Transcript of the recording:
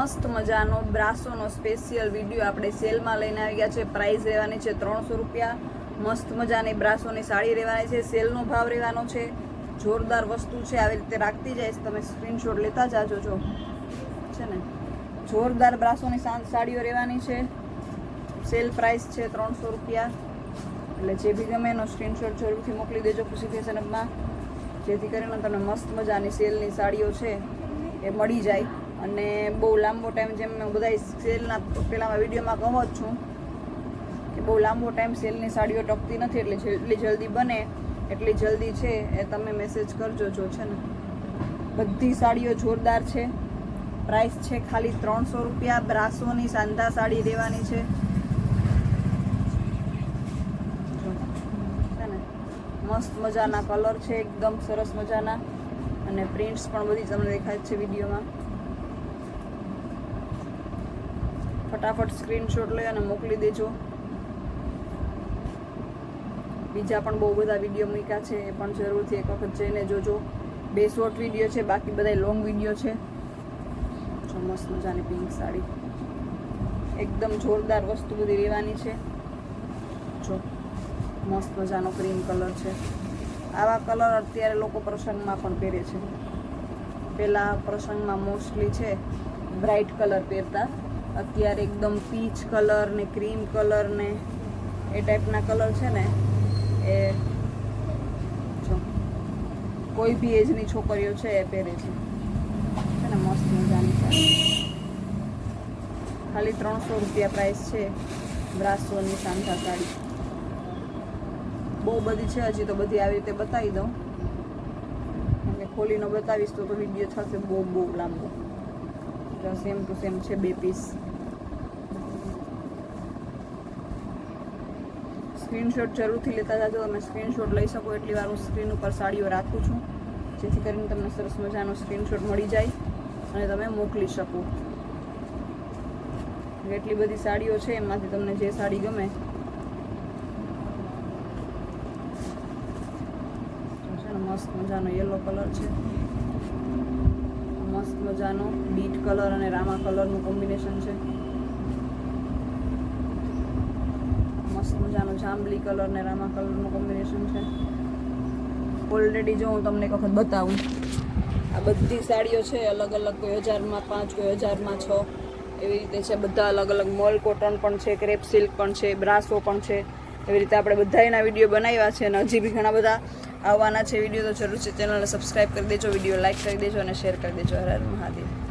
મસ્ત મજાનો બ્રાસોનો special video આપણે સેલમાં લઈને આવી ગયા છે. પ્રાઇસ રહેવાની છે 300 રૂપિયા. મસ્ત મજાની બ્રાસોની સાડી રહેવાની છે. સેલનો ભાવ રહેવાનો છે. જોરદાર વસ્તુ છે, આવી રીતે રાખતી જઈશ, તમે સ્ક્રીનશોટ લેતા જાજો. જો છે ને જોરદાર બ્રાસોની સાડીઓ રહેવાની છે. સેલ પ્રાઇસ છે 300 રૂપિયા. એટલે જે બી ગમે એનો સ્ક્રીનશોટ જરૂરથી મોકલી દેજો ખુશી ફેશન હબમાં, જેથી કરીને તમને મસ્ત મજાની સેલની સાડીઓ છે એ મળી જાય. અને બહુ લાંબો ટાઈમ, જેમ મેં બધા સેલના પહેલાંમાં વિડીયોમાં કહું જ છું કે બહુ લાંબો ટાઈમ સેલની સાડીઓ ટકતી નથી, એટલે જેટલી જલ્દી બને એટલી જલ્દી છે એ તમે મેસેજ કરજો. જો છે ને બધી સાડીઓ જોરદાર છે. પ્રાઇસ છે ખાલી 300 રૂપિયા. બ્રાસોની સાંધા સાડી રહેવાની છે. મસ્ત મજાના કલર છે, એકદમ સરસ મજાના, અને પ્રિન્ટ્સ પણ બધી તમને દેખાય છે વિડીયોમાં. ફટાફટ સ્ક્રીનશોટ લઈ અને મોકલી દેજો. બીજા પણ બહુ બધા વિડીયો મૂક્યા છે, એ પણ જરૂરથી એક વખત જઈને જોજો. 2 શોર્ટ વિડીયો છે, બાકી બધા લોંગ વિડીયો છે. જો મસ્ત મજાની પિંક સાડી, એકદમ જોરદાર વસ્તુ બધી રહેવાની છે. જો મસ્ત મજાનો ક્રીમ કલર છે. આવા કલર અત્યારે લોકો પ્રસંગમાં પણ પહેરે છે. પહેલાં પ્રસંગમાં મોસ્ટલી છે બ્રાઇટ કલર પહેરતા, અત્યારે એકદમ પીચ કલર ને ક્રીમ કલર ને એ ટાઈપના કલર છે ને એ જો કોઈ બી એજની છોકરીઓ છે એ પહેરે છે ને મસ્ત મજાની સાડી. ખાલી 300 રૂપિયા પ્રાઇસ છે બ્રાસોની સાંધા સાડી. બહુ બધી છે, હજી તો બધી આવી રીતે બતાવી દઉં, અને ખોલીને બતાવીશ તો વિડીયો થશે બહુ લાંબો. સેમ ટુ સેમ છે 2 પીસ. સ્ક્રીનશોટ જરૂરથી લેતા જાજો. તમે સ્ક્રીનશોટ લઈ શકો એટલી વાર હું સ્ક્રીન ઉપર સાડીઓ રાખું છું, જેથી કરીને તમને સરસ મજાનો સ્ક્રીનશોટ મળી જાય અને તમે મોકલી શકો. એટલી બધી સાડીઓ છે, એમાંથી તમને જે સાડી ગમે મસ્ત મજાનો યલો કલર છે, મસ્ત મજાનો બીટ કલર અને રામા કલરનું કોમ્બિનેશન છે. મસ્ત મજાનો જાંબલી કલર ને રામા કલરનું કોમ્બિનેશન છે. ઓલરેડી જો હું તમને એક વખત બતાવું, આ બધી સાડીઓ છે અલગ અલગ, કોઈ 1000માં 5, કોઈ 1000માં 6 એવી રીતે છે. બધા અલગ અલગ મોલ કોટન પણ છે, ક્રેપ સિલ્ક પણ છે, બ્રાસો પણ છે. એવી રીતે આપણે બધા એના વિડીયો બનાવ્યા છે, અને હજી બી ઘણા બધા આવવાના છે વિડીયો. તો જરૂર છે ચેનલને સબસ્ક્રાઈબ કરી દેજો, વિડીયો લાઇક કરી દેજો અને શેર કરી દેજો. હર હર મહાદેવ.